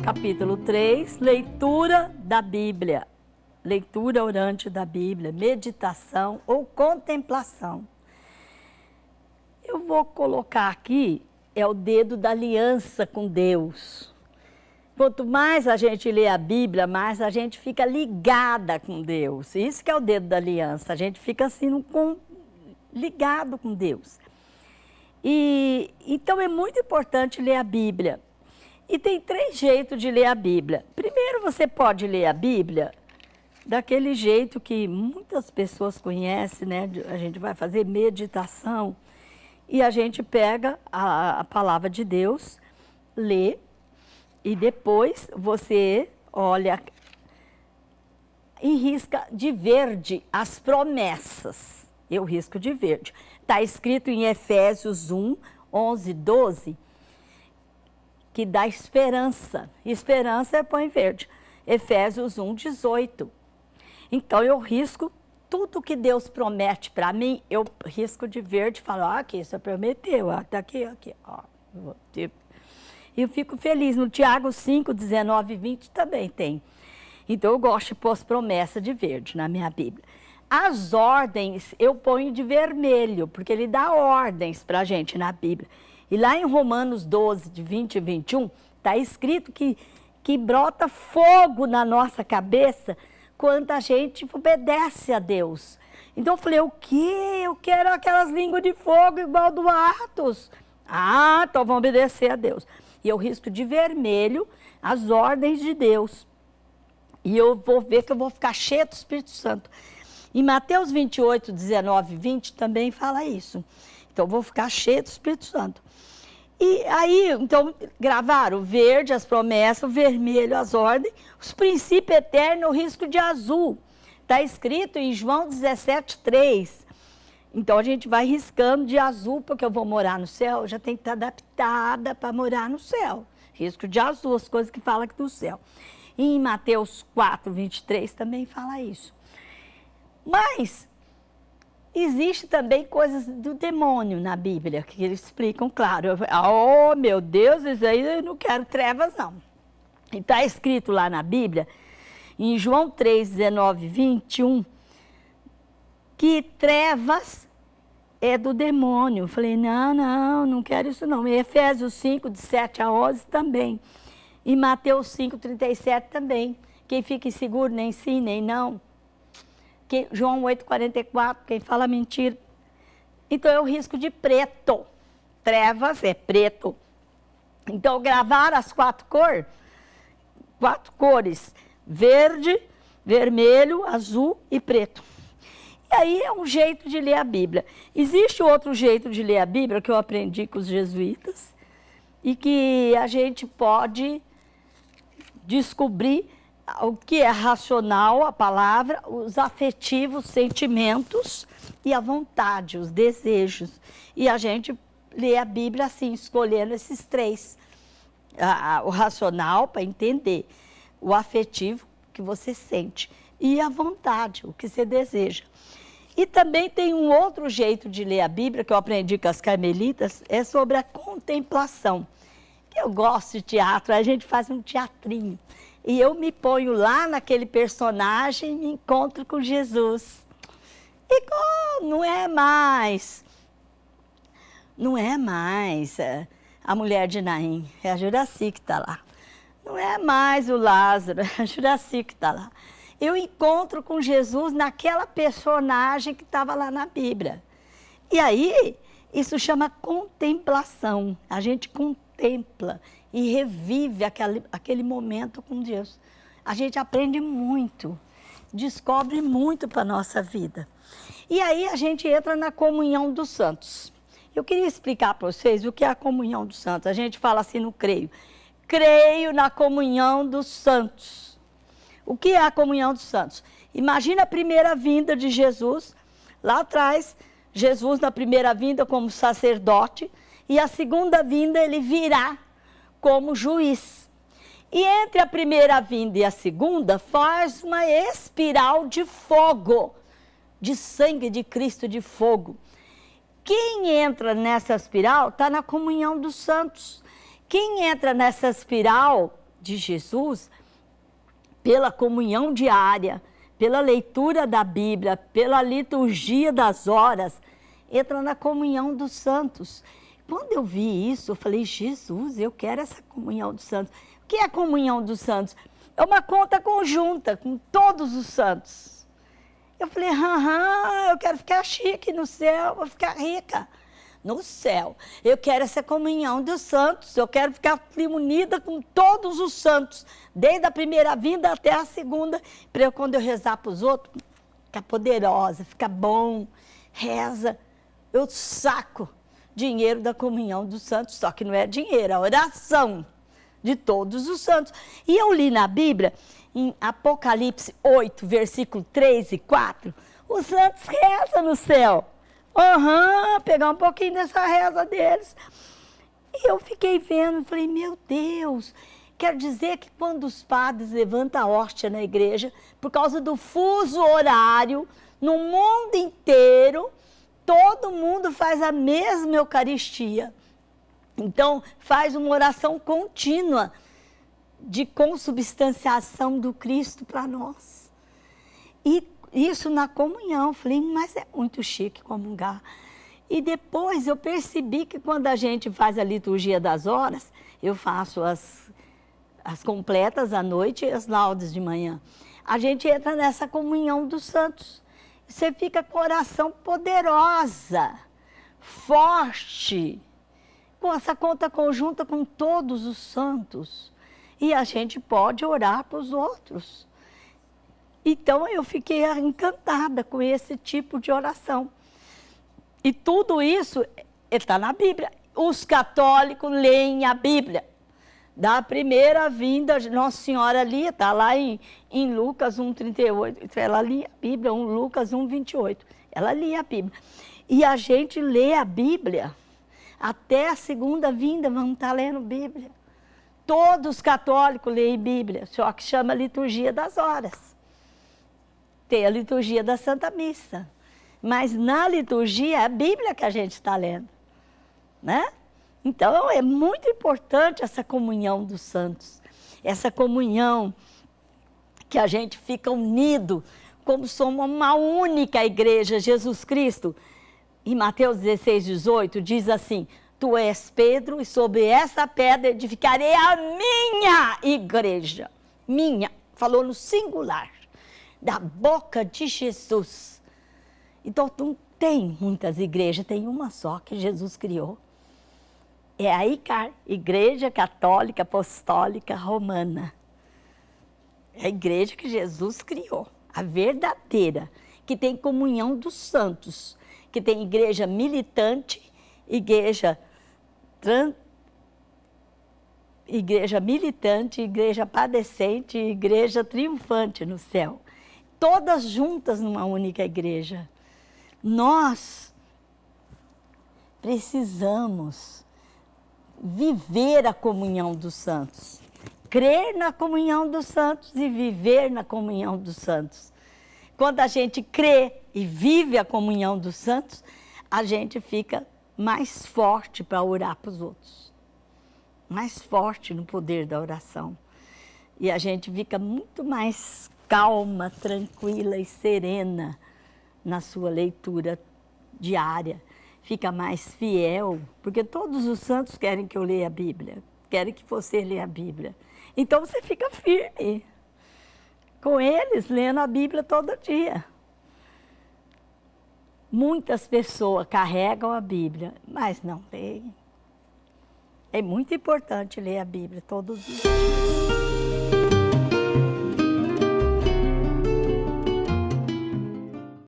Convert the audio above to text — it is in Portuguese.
capítulo 3, leitura da Bíblia. Leitura orante da Bíblia, meditação ou contemplação. Eu vou colocar aqui, é o dedo da aliança com Deus. Quanto mais a gente lê a Bíblia, mais a gente fica ligada com Deus. Isso que é o dedo da aliança, a gente fica assim ligado com Deus. Então é muito importante ler a Bíblia. E tem 3 jeitos de ler a Bíblia. Primeiro, você pode ler a Bíblia daquele jeito que muitas pessoas conhecem, né? A gente vai fazer meditação e a gente pega a palavra de Deus, lê e depois você olha e risca de verde as promessas. Eu risco de verde. Está escrito em Efésios 1, 11, 12, que dá esperança. Esperança é põe verde. Efésios 1, 18. Então, eu risco tudo que Deus promete para mim, eu risco de verde e falo, aqui, isso prometeu, está aqui, ó. E eu fico feliz. No Tiago 5, 19 e 20 também tem. Então, eu gosto de pôr as promessas de verde na minha Bíblia. As ordens eu ponho de vermelho, porque ele dá ordens para a gente na Bíblia. E lá em Romanos 12, de 20 e 21, está escrito que brota fogo na nossa cabeça quando a gente obedece a Deus. Então eu falei, o quê? Eu quero aquelas línguas de fogo igual do Atos. Ah, então vamos obedecer a Deus. E eu risco de vermelho as ordens de Deus. E eu vou ver que eu vou ficar cheia do Espírito Santo. Em Mateus 28, 19 e 20 também fala isso. Então eu vou ficar cheia do Espírito Santo. E aí, então, gravaram o verde, as promessas, o vermelho, as ordens, os princípios eternos, o risco de azul. Está escrito em João 17, 3. Então, a gente vai riscando de azul, porque eu vou morar no céu, eu já tenho que estar adaptada para morar no céu. Risco de azul, as coisas que falam aqui do céu. E em Mateus 4, 23 também fala isso. Mas existe também coisas do demônio na Bíblia, que eles explicam, claro. Oh, meu Deus, isso aí eu não quero trevas, não. E está escrito lá na Bíblia, em João 3, 19 e 21, que trevas é do demônio. Eu falei, não quero isso não. Em Efésios 5, de 7 a 11 também. Em Mateus 5, 37 também. Quem fica inseguro, nem sim, nem não. João 8, 44, quem fala mentira. Então, eu risco de preto. Trevas é preto. Então, gravar as 4 cores. Verde, vermelho, azul e preto. E aí é um jeito de ler a Bíblia. Existe outro jeito de ler a Bíblia que eu aprendi com os jesuítas e que a gente pode descobrir o que é racional, a palavra, os afetivos, sentimentos e a vontade, os desejos. E a gente lê a Bíblia assim, escolhendo esses 3. O racional, para entender, o afetivo, que você sente, e a vontade, o que você deseja. E também tem um outro jeito de ler a Bíblia, que eu aprendi com as carmelitas, é sobre a contemplação. Que eu gosto de teatro, a gente faz um teatrinho. E eu me ponho lá naquele personagem e me encontro com Jesus. E não é mais a mulher de Naim, é a Juraci que está lá. Não é mais o Lázaro, é a Juraci que está lá. Eu encontro com Jesus naquela personagem que estava lá na Bíblia. E aí, isso chama contemplação. A gente contempla e revive aquele momento com Deus. A gente aprende muito, descobre muito para a nossa vida. E aí a gente entra na comunhão dos santos. Eu queria explicar para vocês o que é a comunhão dos santos. A gente fala assim no creio. Creio na comunhão dos santos. O que é a comunhão dos santos? Imagina a primeira vinda de Jesus, lá atrás, Jesus na primeira vinda como sacerdote, e a segunda vinda ele virá como juiz. E entre a primeira vinda e a segunda, faz uma espiral de fogo, de sangue de Cristo de fogo. Quem entra nessa espiral está na comunhão dos santos. Quem entra nessa espiral de Jesus, pela comunhão diária, pela leitura da Bíblia, pela liturgia das horas, entra na comunhão dos santos. Quando eu vi isso, eu falei, Jesus, eu quero essa comunhão dos santos. O que é a comunhão dos santos? É uma conta conjunta com todos os santos. Eu falei, eu quero ficar chique no céu, vou ficar rica no céu. Eu quero essa comunhão dos santos, eu quero ficar unida com todos os santos, desde a primeira vinda até a segunda, para eu, quando eu rezar para os outros, ficar poderosa, ficar bom, reza. Eu saco dinheiro da comunhão dos santos, só que não é dinheiro, é oração de todos os santos. E eu li na Bíblia, em Apocalipse 8, versículo 3 e 4, os santos rezam no céu. Pegar um pouquinho dessa reza deles. E eu fiquei vendo, falei, meu Deus, quer dizer que quando os padres levantam a hóstia na igreja, por causa do fuso horário, no mundo inteiro, todo mundo faz a mesma Eucaristia. Então, faz uma oração contínua de consubstanciação do Cristo para nós. E isso na comunhão. Falei, mas é muito chique comungar. E depois eu percebi que quando a gente faz a liturgia das horas, eu faço as completas à noite e as laudes de manhã. A gente entra nessa comunhão dos santos. Você fica com oração poderosa, forte, com essa conta conjunta com todos os santos. E a gente pode orar para os outros. Então, eu fiquei encantada com esse tipo de oração. E tudo isso está na Bíblia. Os católicos leem a Bíblia. Da primeira vinda, Nossa Senhora lia, está lá em Lucas 1,38. Ela lia a Bíblia, Lucas 1,28. Ela lia a Bíblia. E a gente lê a Bíblia. Até a segunda vinda, vamos estar lendo Bíblia. Todos os católicos leem Bíblia, só que chama liturgia das horas. Tem a liturgia da Santa Missa. Mas na liturgia é a Bíblia que a gente está lendo, né? Então é muito importante essa comunhão dos santos. Essa comunhão que a gente fica unido, como somos uma única igreja, Jesus Cristo. Em Mateus 16, 18, diz assim, tu és Pedro e sobre essa pedra edificarei a minha igreja. Minha, falou no singular, da boca de Jesus. Então, não tem muitas igrejas, tem uma só que Jesus criou. É a ICAR, Igreja Católica Apostólica Romana. É a igreja que Jesus criou, a verdadeira, que tem comunhão dos santos, que tem igreja militante, igreja militante, igreja padecente, igreja triunfante no céu. Todas juntas numa única igreja. Nós precisamos viver a comunhão dos santos, crer na comunhão dos santos e viver na comunhão dos santos. Quando a gente crê e vive a comunhão dos santos, a gente fica mais forte para orar para os outros, mais forte no poder da oração. E a gente fica muito mais calma, tranquila e serena na sua leitura diária. Fica mais fiel, porque todos os santos querem que eu leia a Bíblia, querem que você leia a Bíblia. Então você fica firme com eles, lendo a Bíblia todo dia. Muitas pessoas carregam a Bíblia, mas não leem. É muito importante ler a Bíblia todos os dias.